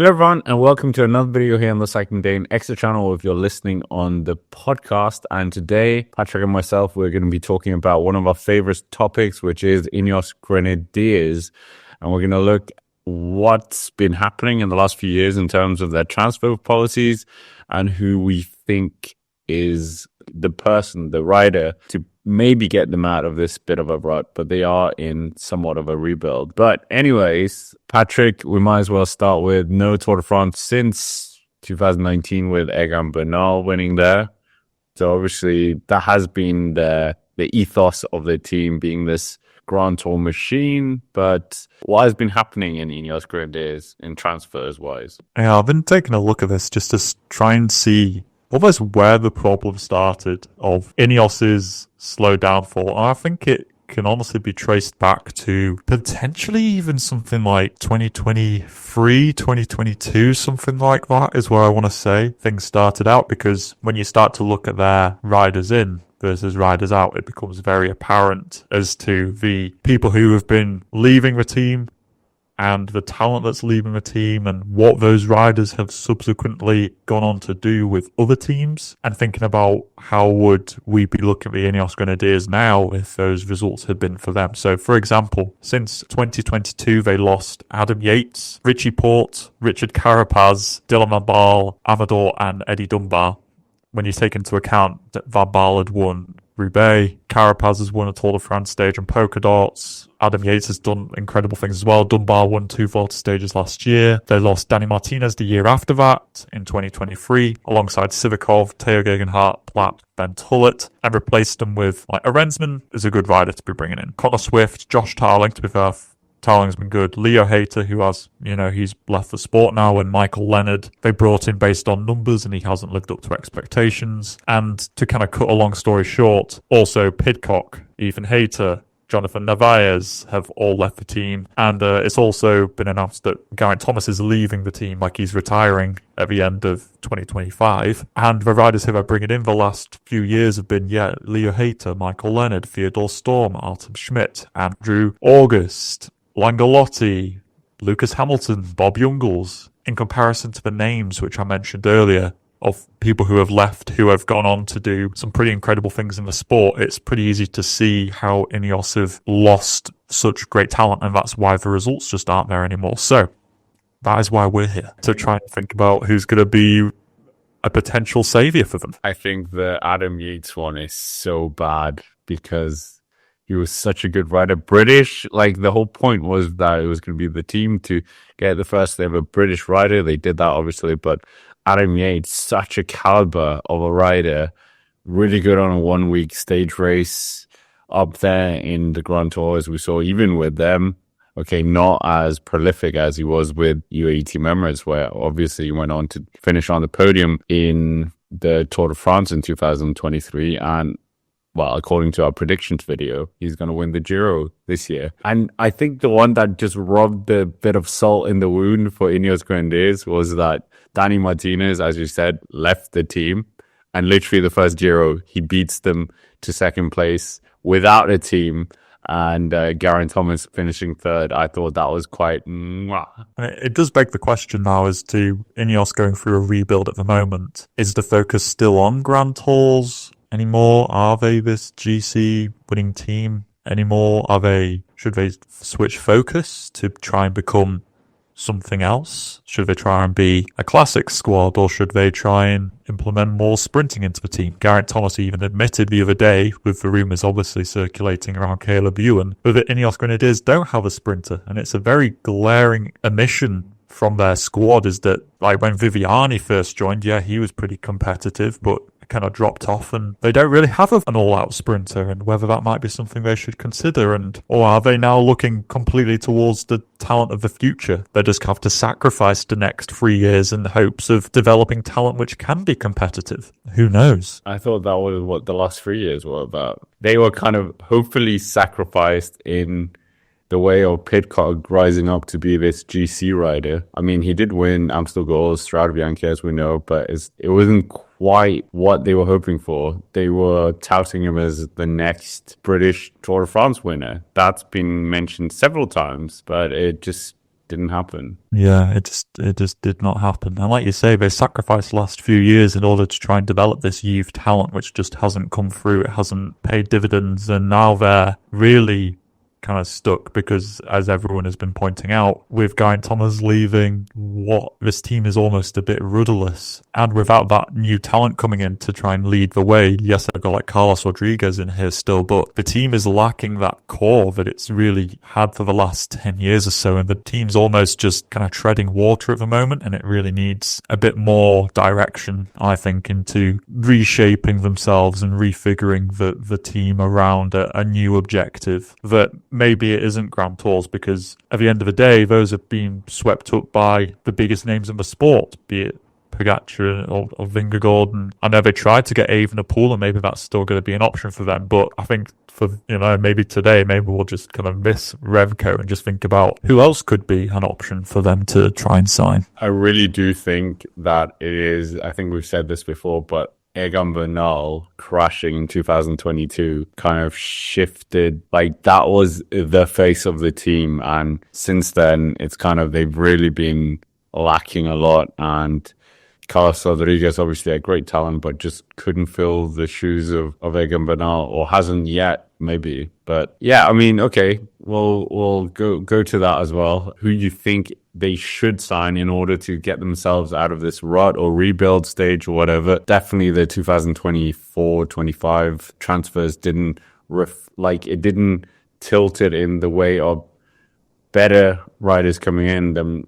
Hello everyone and welcome to another video here on the Cycling Day Extra channel if you're listening on the podcast. And today, Patrick and myself, we're going to be talking about one of our favorite topics, which is Ineos Grenadiers. And we're going to look what's been happening in the last few years in terms of their transfer policies and who we think is the person, the rider, to maybe get them out of this bit of a rut, but they are in somewhat of a rebuild. But anyways, Patrick, we might as well start with no Tour de France since 2019 with Egan Bernal winning there. So obviously that has been the ethos of the team, being this Grand Tour machine. But what has been happening in Ineos Grenadiers in transfers wise? Yeah, I've been taking a look at this just to try and see almost where the problem started of Ineos's slow downfall. And I think it can honestly be traced back to potentially even something like 2023, 2022, something like that is where I want to say things started out. Because when you start to look at their riders in versus riders out, it becomes very apparent as to the people who have been leaving the team and the talent that's leaving the team and what those riders have subsequently gone on to do with other teams, and thinking about how would we be looking at the Ineos Grenadiers now if those results had been for them. So, for example, since 2022, they lost Adam Yates, Richie Porte, Richard Carapaz, Dylan Van Baarle, Amador and Eddie Dunbar. When you take into account that Van Baarle had won Roubaix, Carapaz has won a Tour de France stage and polka dots. Adam Yates has done incredible things as well. Dunbar won 2 Vuelta stages last year. They lost Danny Martinez the year after that in 2023, alongside Sivakov, Theo Gegenhardt, Platt, Ben Tullett, and replaced them with a Rensman is a good rider to be bringing in. Connor Swift, Josh Tarling, to be fair, Tarling's been good. Leo Hayter, who has, he's left the sport now, and Michael Leonard, they brought in based on numbers and he hasn't lived up to expectations. And to kind of cut a long story short, also Pidcock, Ethan Hayter, Jonathan Narvaez have all left the team. And it's also been announced that Geraint Thomas is leaving the team, he's retiring at the end of 2025. And the riders who are bringing in the last few years have been, Leo Hayter, Michael Leonard, Theodore Storm, Artem Schmidt, Andrew August, Langolotti, Lucas Hamilton, Bob Jungels. In comparison to the names which I mentioned earlier of people who have left, who have gone on to do some pretty incredible things in the sport, it's pretty easy to see how Ineos have lost such great talent, and that's why the results just aren't there anymore. So that is why we're here, to try and think about who's going to be a potential saviour for them. I think the Adam Yates one is so bad because he was such a good rider. British, the whole point was that it was going to be the team to get the first ever British rider. They did that, obviously, but Adam Yates, such a caliber of a rider, really good on a 1 week stage race, up there in the Grand Tour, as we saw, even with them. Okay, not as prolific as he was with UAE Team Emirates, where obviously he went on to finish on the podium in the Tour de France in 2023, and well, according to our predictions video, he's going to win the Giro this year. And I think the one that just rubbed a bit of salt in the wound for Ineos Grenadiers was that Danny Martinez, as you said, left the team. And literally the first Giro, he beats them to second place without a team. And Geraint Thomas finishing third. I thought that was quite... It does beg the question now as to Ineos going through a rebuild at the moment. Is the focus still on Grand Tours anymore? Are they this GC winning team anymore? Should they switch focus to try and become something else? Should they try and be a classic squad, or should they try and implement more sprinting into the team? Geraint Thomas even admitted the other day, with the rumours obviously circulating around Caleb Ewan, that Ineos Grenadiers don't have a sprinter, and it's a very glaring omission from their squad. Is that when Viviani first joined, he was pretty competitive, but kind of dropped off, and they don't really have an all-out sprinter, and whether that might be something they should consider, or are they now looking completely towards the talent of the future? They just have to sacrifice the next 3 years in the hopes of developing talent which can be competitive. Who knows? I thought that was what the last 3 years were about. They were kind of hopefully sacrificed in the way of Pidcock rising up to be this GC rider. I mean, he did win Amstel Gold, Strade Bianche, as we know, but it wasn't quite what they were hoping for. They were touting him as the next British Tour de France winner. That's been mentioned several times, but it just didn't happen. Yeah, it just did not happen. And like you say, they sacrificed the last few years in order to try and develop this youth talent, which just hasn't come through. It hasn't paid dividends, and now they're really kind of stuck because, as everyone has been pointing out, with Guy and Thomas leaving, what this team is almost a bit rudderless. And without that new talent coming in to try and lead the way, yes, I've got like Carlos Rodriguez in here still, but the team is lacking that core that it's really had for the last 10 years or so. And the team's almost just kind of treading water at the moment, and it really needs a bit more direction, I think, into reshaping themselves and refiguring the team around a new objective that maybe it isn't Grand Tours, because at the end of the day, those have been swept up by the biggest names in the sport, be it Pogacar or Vingegaard. And I know they tried to get Evenepoel, and maybe that's still going to be an option for them. But I think for, maybe today, maybe we'll just kind of miss Remco and just think about who else could be an option for them to try and sign. I really do think that it is, I think we've said this before, but Egan Bernal crashing in 2022 kind of shifted, like that was the face of the team. And since then, it's kind of, they've really been lacking a lot. And Carlos Rodriguez, obviously a great talent, but just couldn't fill the shoes of Egan Bernal, or hasn't yet, maybe. But yeah, I mean, okay, we'll go to that as well. Who you think they should sign in order to get themselves out of this rut or rebuild stage or whatever? Definitely the 2024-25 transfers didn't it didn't tilt it in the way of better riders coming in than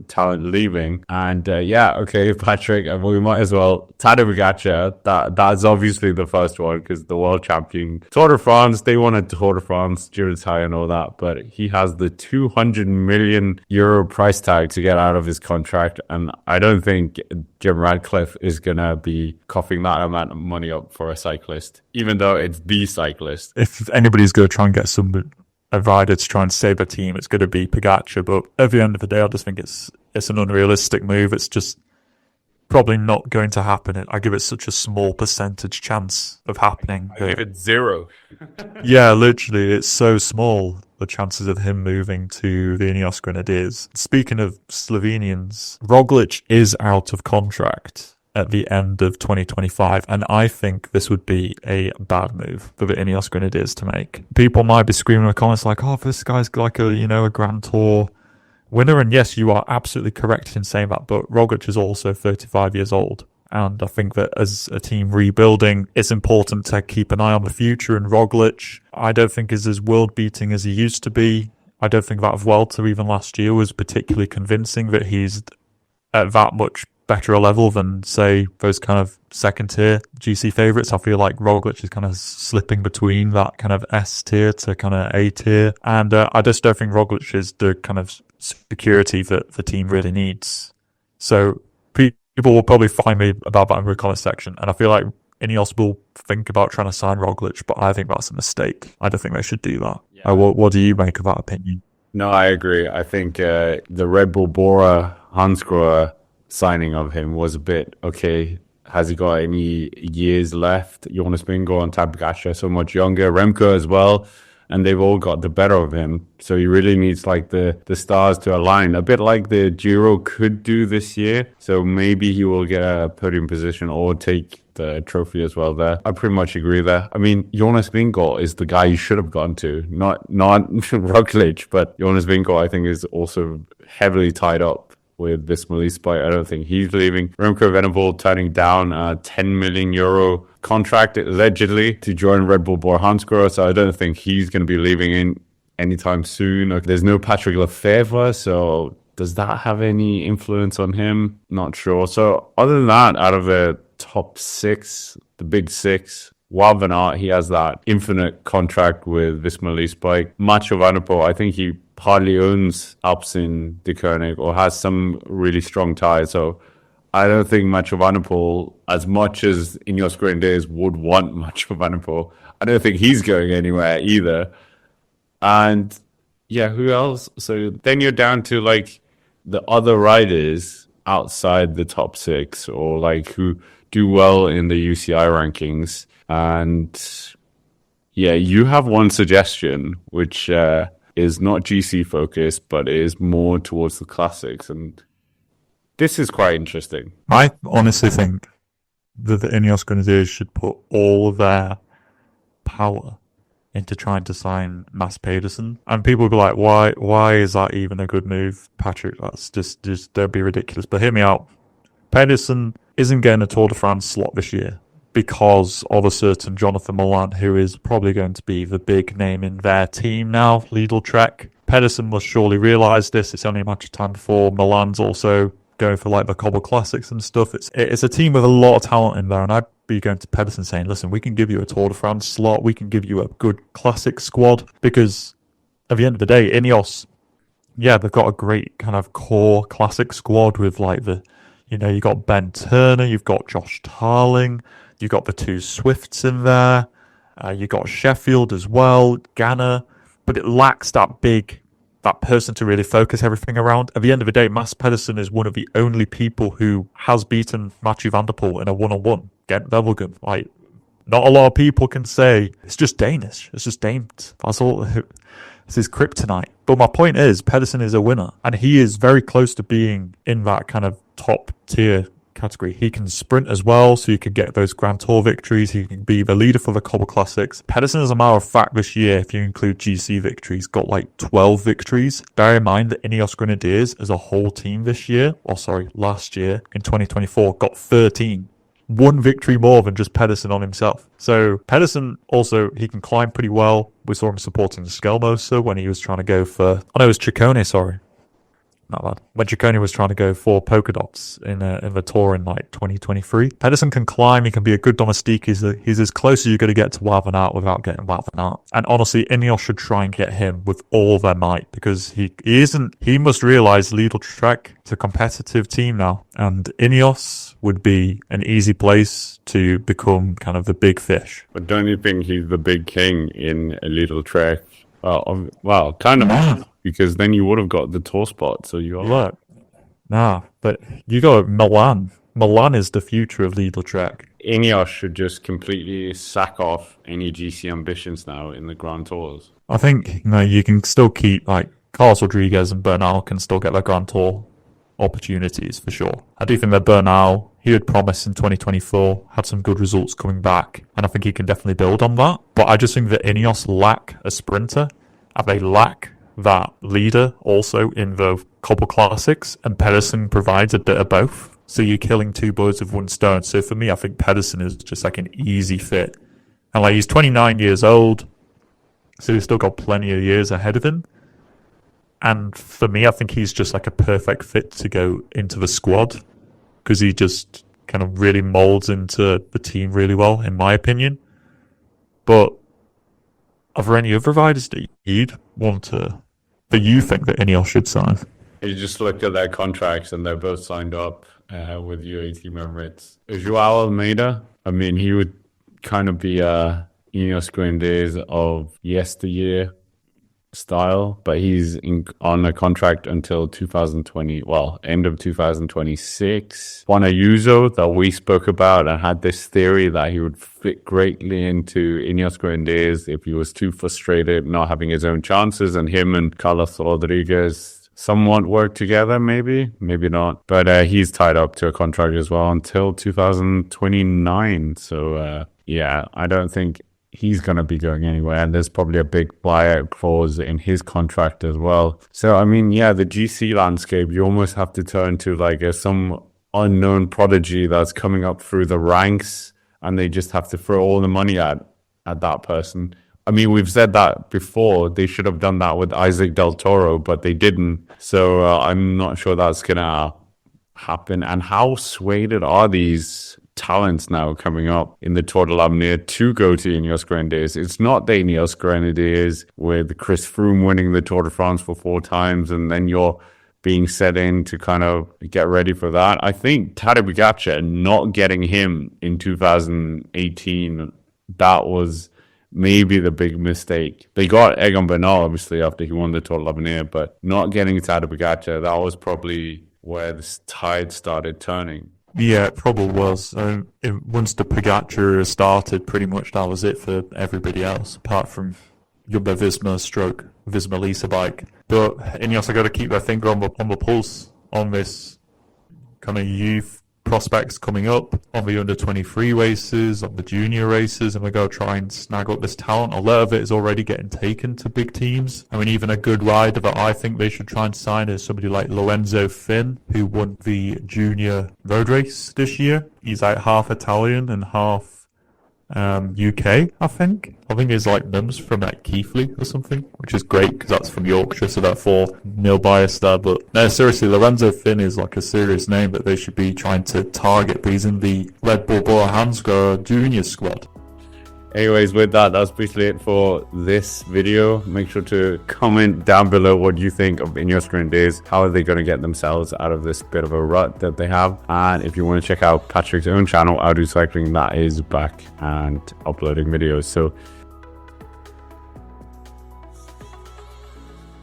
talent leaving. And okay, Patrick, we might as well. Tadej Pogacar, that's obviously the first one, because the world champion, Tour de France, they wanted Tour de France, Giro d'Italia and all that, but he has the 200 million euro price tag to get out of his contract, and I don't think Jim Radcliffe is gonna be coughing that amount of money up for a cyclist, even though it's the cyclist. If anybody's going to try and get a rider to try and save a team, it's going to be Pogacar. But at the end of the day, I just think it's an unrealistic move. It's just probably not going to happen. I give it such a small percentage chance of happening. I give it 0. Yeah, literally, it's so small, the chances of him moving to the Ineos Grenadiers. Speaking of Slovenians, Roglic is out of contract at the end of 2025, and I think this would be a bad move for the Ineos Grenadiers to make. People might be screaming in the comments like, oh, this guy's like a Grand Tour winner, and yes, you are absolutely correct in saying that, but Roglic is also 35 years old, and I think that as a team rebuilding, it's important to keep an eye on the future, and Roglic, I don't think is as world-beating as he used to be. I don't think that Vuelta even last year was particularly convincing that he's at that much better a level than, say, those kind of second tier GC favourites. I feel like Roglic is kind of slipping between that kind of S tier to kind of A tier, and I just don't think Roglic is the kind of security that the team really needs. So people will probably find me about that in the comment section, and I feel like Ineos will think about trying to sign Roglic, but I think that's a mistake. I don't think they should do that. Yeah. What do you make of that opinion? No, I agree. I think the Red Bull Bora Hansgrohe signing of him was a bit, okay, has he got any years left? Jonas Vingegaard and Tadej Pogacar so much younger, Remco as well, and they've all got the better of him. So he really needs like the stars to align, a bit like the Giro could do this year. So maybe he will get a podium position or take the trophy as well there. I pretty much agree there. I mean, Jonas Vingegaard is the guy you should have gone to, not Roglic, but Jonas Vingegaard I think is also heavily tied up with this Leaspike. I don't think he's leaving. Remco Evenepoel turning down a 10 million euro contract allegedly to join Red Bull Bora Hansgrohe, so I don't think he's going to be leaving in anytime soon. There's no Patrick Lefevre, so does that have any influence on him? Not sure. So other than that, out of the top 6, the big 6, Wout van Aert, he has that infinite contract with Visma Leaspike. Mathieu van der Poel, I think he hardly owns Alpecin de Koenig or has some really strong ties. So I don't think Mathieu van der Poel, as much as Ineos Grenadiers would want Mathieu van der Poel, I don't think he's going anywhere either. And yeah, who else? So then you're down to like the other riders outside the top 6, or like who do well in the UCI rankings. And yeah, you have one suggestion, which is not GC focused, but it is more towards the classics. And this is quite interesting. I honestly think that the Ineos Grenadiers should put all of their power into trying to sign Mads Pedersen. And people will be like, why is that even a good move, Patrick? That's just don't be ridiculous. But hear me out. Pedersen isn't getting a Tour de France slot this year because of a certain Jonathan Milan, who is probably going to be the big name in their team now, Lidl Trek. Pedersen must surely realise this. It's only a matter of time before Milan's also going for like the Cobble Classics and stuff. It's a team with a lot of talent in there, and I'd be going to Pedersen saying, listen, we can give you a Tour de France slot, we can give you a good classic squad, because at the end of the day, Ineos, yeah, they've got a great kind of core classic squad with like you got Ben Turner, you've got Josh Tarling, you've got the two Swifts in there, you got Sheffield as well, Ganna, but it lacks that person to really focus everything around. At the end of the day, Mads Pedersen is one of the only people who has beaten Mathieu van der Poel in a one-on-one, Gent Wevelgem. Like, not a lot of people can say, it's just Danish, it's just Danes. That's all, it's his kryptonite. But my point is, Pedersen is a winner, and he is very close to being in that kind of top tier category. He can sprint as well, so you could get those Grand Tour victories. He can be the leader for the Cobble Classics. Pedersen, as a matter of fact, this year, if you include GC victories, got like 12 victories. Bear in mind that Ineos Grenadiers as a whole team last year, in 2024, got 13. One victory more than just Pedersen on himself. So Pedersen also, he can climb pretty well. We saw him supporting Skelmoser when he was trying to go for, it was Ciccone, sorry. Not bad. When Ciccone was trying to go for polka dots in the Tour in like 2023. Pedersen can climb, he can be a good domestique, he's as close as you're going to get to Wout van Aert without getting Wout van Aert. And honestly, Ineos should try and get him with all their might, because he must realise Lidl Trek is a competitive team now, and Ineos would be an easy place to become kind of the big fish. But don't you think he's the big king in a Lidl Trek? Well, kind of, because then you would have got the tour spot. So you are. Look, but you got Milan. Milan is the future of Lidl Trek. Ineos should just completely sack off any GC ambitions now in the Grand Tours. I think you can still keep like Carlos Rodriguez and Bernal can still get their Grand Tour opportunities for sure. I do think that Bernal, he had promised in 2024, had some good results coming back, and I think he can definitely build on that. But I just think that Ineos lack a sprinter, and they lack that leader also in the Cobble Classics, and Pedersen provides a bit of both. So you're killing two birds with one stone. So for me, I think Pedersen is just like an easy fit. And like, he's 29 years old, so he's still got plenty of years ahead of him. And for me, I think he's just like a perfect fit to go into the squad, because he just kind of really molds into the team really well, in my opinion. But are there any other riders that you'd want to, that you think that Ineos should sign? You just looked at their contracts and they're both signed up with UAE Team Emirates. Joao Almeida, I mean, he would kind of be Ineos Grenadiers of yesteryear style, but he's on a contract until 2020, end of 2026. Juan Ayuso, that we spoke about and had this theory that he would fit greatly into Ineos Grenadiers if he was too frustrated not having his own chances, and him and Carlos Rodriguez somewhat work together, maybe not, but he's tied up to a contract as well until 2029. So yeah, I don't think he's going to be going anywhere, and there's probably a big buyout clause in his contract as well. So, I mean, yeah, the GC landscape, you almost have to turn to like some unknown prodigy that's coming up through the ranks, and they just have to throw all the money at that person. I mean, we've said that before. They should have done that with Isaac Del Toro, but they didn't. So I'm not sure that's going to happen. And how swayed are these talents now coming up in the Tour de l'Avenir to go to Ineos Grenadiers? It's not the Ineos Grenadiers with Chris Froome winning the Tour de France for 4 times, and then you're being set in to kind of get ready for that. I think Tadej Pogacar, not getting him in 2018, that was maybe the big mistake. They got Egan Bernal, obviously, after he won the Tour de l'Avenir, but not getting Tadej Pogacar, that was probably where this tide started turning. Yeah, it probably was. Once the Pogacar started, pretty much that was it for everybody else, apart from Jumbo-Visma stroke Visma Lease bike. But Ineos are going to keep their finger on the pulse on this kind of youth prospects coming up, on the under-23 races, on the junior races, and we're going to try and snag up this talent. A lot of it is already getting taken to big teams. I mean, even a good rider that I think they should try and sign is somebody like Lorenzo Finn, who won the junior road race this year. He's like half Italian and half UK, I think. I think he's like Mums from like Keighley or something, which is great because that's from Yorkshire, so therefore nil bias there. But no, seriously, Lorenzo Finn is like a serious name that they should be trying to target, but he's in the Red Bull Bora Hansgrohe junior squad. Anyways, with that, that's basically it for this video. Make sure to comment down below what you think of Ineos Grenadiers. How are they going to get themselves out of this bit of a rut that they have? And if you want to check out Patrick's own channel, I'll Do Cycling, that is back and uploading videos. So